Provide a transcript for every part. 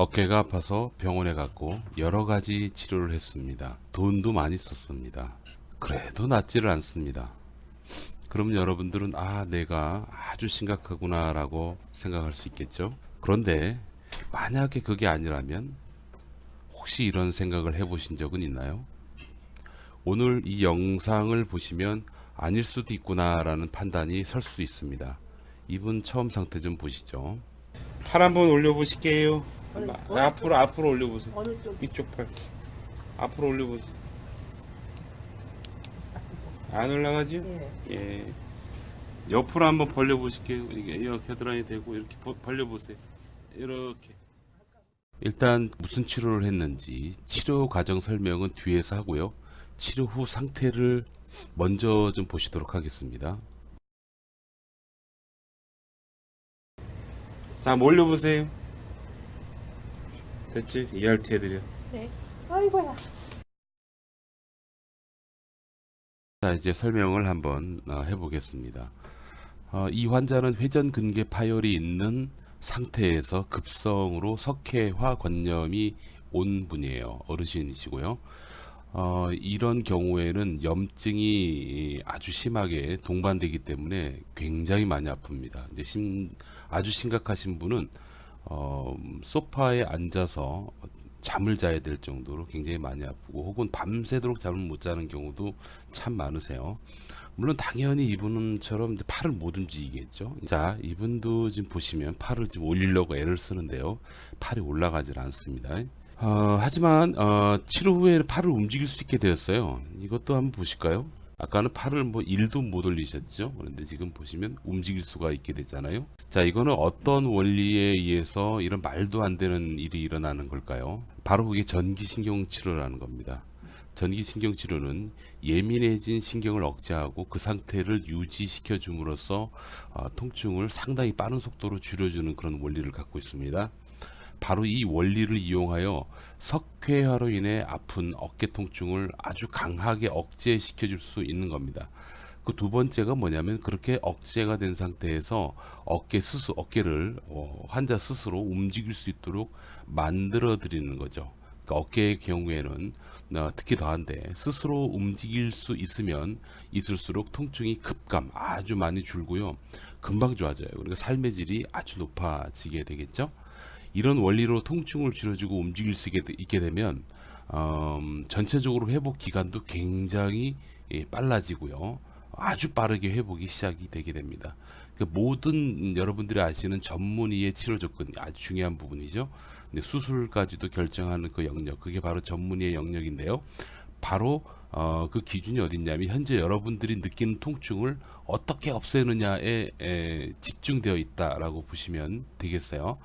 어깨가 아파서 병원에 갔고 여러 가지 치료를 했습니다. 돈도 많이 썼습니다. 그래도 낫지를 않습니다. 그럼 여러분들은 내가 아주 심각하구나 라고 생각할 수 있겠죠. 그런데 만약에 그게 아니라면 혹시 이런 생각을 해보신 적은 있나요? 오늘 이 영상을 보시면 아닐 수도 있구나 라는 판단이 설 수 있습니다. 이분 처음 상태 좀 보시죠. 팔 한번 올려보실게요. 앞으로 올려보세요. 어느 쪽? 이쪽 팔 앞으로 올려보세요. 안 올라가죠? 예. 예. 옆으로 한번 벌려보실게요. 이게 겨드랑이 대고 이렇게 벌려보세요. 이렇게. 일단 무슨 치료를 했는지 치료 과정 설명은 뒤에서 하고요. 치료 후 상태를 먼저 좀 보시도록 하겠습니다. 자, 올려보세요. 됐지? ERT 해드려. 네. 아이고야. 자, 이제 설명을 한번 해보겠습니다. 이 환자는 회전근개 파열이 있는 상태에서 급성으로 석회화 권염이 온 분이에요. 어르신이시고요. 이런 경우에는 염증이 아주 심하게 동반되기 때문에 굉장히 많이 아픕니다. 이제 아주 심각하신 분은 소파에 앉아서 잠을 자야 될 정도로 굉장히 많이 아프고 혹은 밤새도록 잠을 못 자는 경우도 참 많으세요. 물론 당연히 이분처럼 팔을 못 움직이겠죠. 자, 이분도 지금 보시면 팔을 지금 올리려고 애를 쓰는데요. 팔이 올라가질 않습니다. 하지만 치료 후에 팔을 움직일 수 있게 되었어요. 이것도 한번 보실까요? 아까는 팔을 1도 못 올리셨죠. 그런데 지금 보시면 움직일 수가 있게 되잖아요. 자, 이거는 어떤 원리에 의해서 이런 말도 안 되는 일이 일어나는 걸까요? 바로 그게 전기신경치료라는 겁니다. 전기신경치료는 예민해진 신경을 억제하고 그 상태를 유지시켜 줌으로써 통증을 상당히 빠른 속도로 줄여주는 그런 원리를 갖고 있습니다. 바로 이 원리를 이용하여 석회화로 인해 아픈 어깨 통증을 아주 강하게 억제시켜 줄 수 있는 겁니다. 그 두 번째가 뭐냐면 그렇게 억제가 된 상태에서 어깨를 환자 스스로 움직일 수 있도록 만들어 드리는 거죠. 그러니까 어깨의 경우에는 특히 더한데 스스로 움직일 수 있으면 있을수록 통증이 아주 많이 줄고요. 금방 좋아져요. 그러니까 삶의 질이 아주 높아지게 되겠죠. 이런 원리로 통증을 줄여주고 움직일 수 있게 되면 전체적으로 회복 기간도 굉장히 빨라지고요. 아주 빠르게 회복이 시작이 되게 됩니다. 모든 여러분들이 아시는 전문의의 치료 접근 아주 중요한 부분이죠. 근데 수술까지도 결정하는 그 영역, 그게 바로 전문의의 영역인데요. 바로 그 기준이 어딨냐면 현재 여러분들이 느끼는 통증을 어떻게 없애느냐에 집중되어 있다라고 보시면 되겠어요.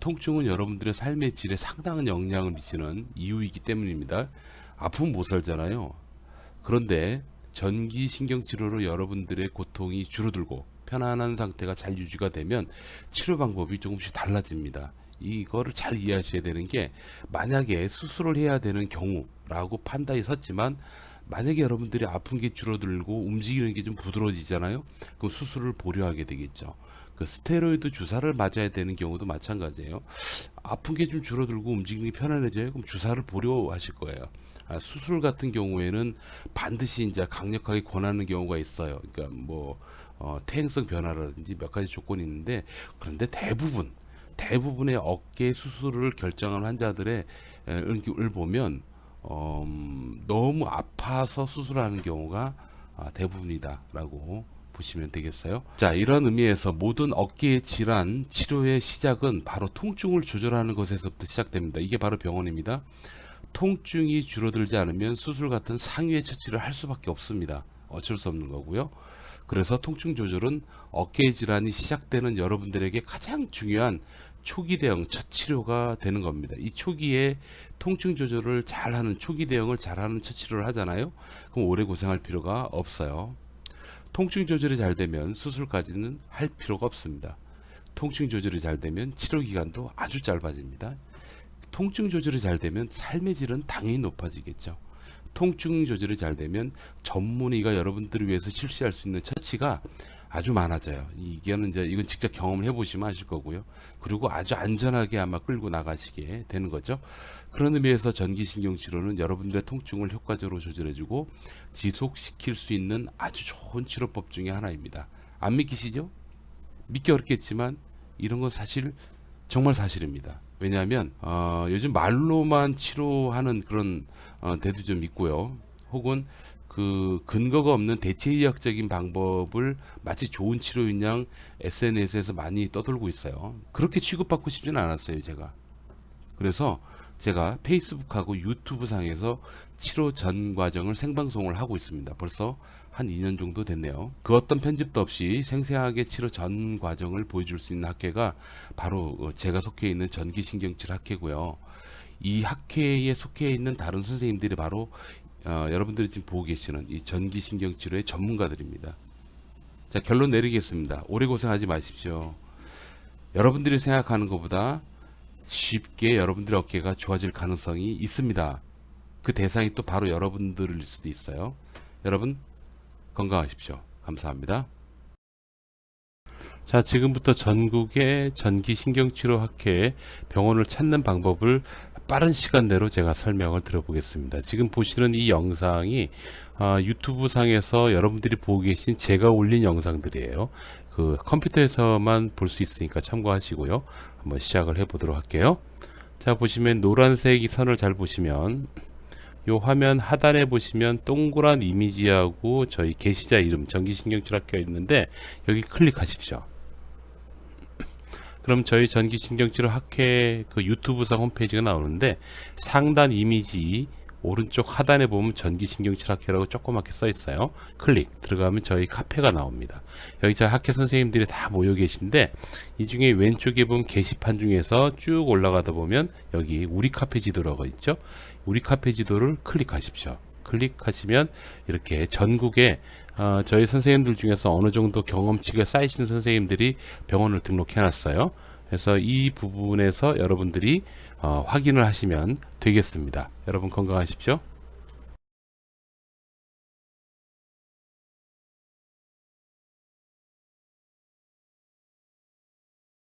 통증은 여러분들의 삶의 질에 상당한 영향을 미치는 이유이기 때문입니다. 아프면 못 살잖아요. 그런데 전기신경치료로 여러분들의 고통이 줄어들고 편안한 상태가 잘 유지가 되면 치료 방법이 조금씩 달라집니다. 이거를 잘 이해하셔야 되는 게 만약에 수술을 해야 되는 경우라고 판단이 섰지만 만약에 여러분들이 아픈 게 줄어들고 움직이는 게 좀 부드러워지잖아요. 그럼 수술을 보류하게 되겠죠. 그 스테로이드 주사를 맞아야 되는 경우도 마찬가지예요. 아픈 게 좀 줄어들고 움직이는 게 편안해져요. 그럼 주사를 보류하실 거예요. 수술 같은 경우에는 반드시 이제 강력하게 권하는 경우가 있어요. 그러니까 퇴행성 변화라든지 몇 가지 조건이 있는데 그런데 대부분의 어깨 수술을 결정한 환자들의 을 보면 너무 아파서 수술하는 경우가 대부분이다라고 보시면 되겠어요. 자, 이런 의미에서 모든 어깨의 질환 치료의 시작은 바로 통증을 조절하는 것에서부터 시작됩니다. 이게 바로 병원입니다. 통증이 줄어들지 않으면 수술 같은 상위의 처치를 할 수밖에 없습니다. 어쩔 수 없는 거고요. 그래서 통증 조절은 어깨 질환이 시작되는 여러분들에게 가장 중요한 초기 대응, 첫 치료가 되는 겁니다. 이 초기에 통증 조절을 잘하는 초기 대응을 잘하는 첫 치료를 하잖아요. 그럼 오래 고생할 필요가 없어요. 통증 조절이 잘 되면 수술까지는 할 필요가 없습니다. 통증 조절이 잘 되면 치료 기간도 아주 짧아집니다. 통증 조절이 잘 되면 삶의 질은 당연히 높아지겠죠. 통증 조절이 잘 되면 전문의가 여러분들을 위해서 실시할 수 있는 처치가 아주 많아져요. 이게는 이건 직접 경험을 해보시면 아실 거고요. 그리고 아주 안전하게 아마 끌고 나가시게 되는 거죠. 그런 의미에서 전기신경치료는 여러분들의 통증을 효과적으로 조절해주고 지속시킬 수 있는 아주 좋은 치료법 중에 하나입니다. 안 믿기시죠? 믿기 어렵겠지만 이런 건 사실 정말 사실입니다. 왜냐하면 요즘 말로만 치료하는 그런 데도 좀 있고요. 혹은 그 근거가 없는 대체의학적인 방법을 마치 좋은 치료인 양 SNS에서 많이 떠돌고 있어요. 그렇게 취급받고 싶지는 않았어요, 제가. 그래서 제가 페이스북하고 유튜브 상에서 치료 전 과정을 생방송을 하고 있습니다. 벌써 한 2년 정도 됐네요. 그 어떤 편집도 없이 생생하게 치료 전 과정을 보여줄 수 있는 학회가 바로 제가 속해 있는 전기신경치료 학회고요. 이 학회에 속해 있는 다른 선생님들이 바로 여러분들이 지금 보고 계시는 이 전기신경치료의 전문가들입니다. 자, 결론 내리겠습니다. 오래 고생하지 마십시오. 여러분들이 생각하는 것보다 쉽게 여러분들의 어깨가 좋아질 가능성이 있습니다. 그 대상이 또 바로 여러분들일 수도 있어요. 여러분 건강하십시오. 감사합니다. 자, 지금부터 전국의 전기신경치료학회 병원을 찾는 방법을 빠른 시간 내로 제가 설명을 드려보겠습니다. 지금 보시는 이 영상이 유튜브 상에서 여러분들이 보고 계신 제가 올린 영상들이에요. 그 컴퓨터에서만 볼 수 있으니까 참고하시고요. 한번 시작을 해보도록 할게요. 자, 보시면 노란색 이 선을 잘 보시면 요 화면 하단에 보시면 동그란 이미지하고 저희 게시자 이름 전기신경치료학회가 있는데 여기 클릭하십시오. 그럼 저희 전기신경치료학회 그 유튜브상 홈페이지가 나오는데 상단 이미지 오른쪽 하단에 보면 전기신경치료학회라고 조그맣게 써 있어요. 클릭 들어가면 저희 카페가 나옵니다. 여기 저희 학회 선생님들이 다 모여 계신데 이 중에 왼쪽에 보면 게시판 중에서 쭉 올라가다 보면 여기 우리 카페 지도라고 있죠. 우리 카페 지도를 클릭하십시오. 클릭하시면 이렇게 전국에 저희 선생님들 중에서 어느 정도 경험치가 쌓이신 선생님들이 병원을 등록해 놨어요. 그래서 이 부분에서 여러분들이 확인을 하시면 되겠습니다. 여러분 건강하십시오.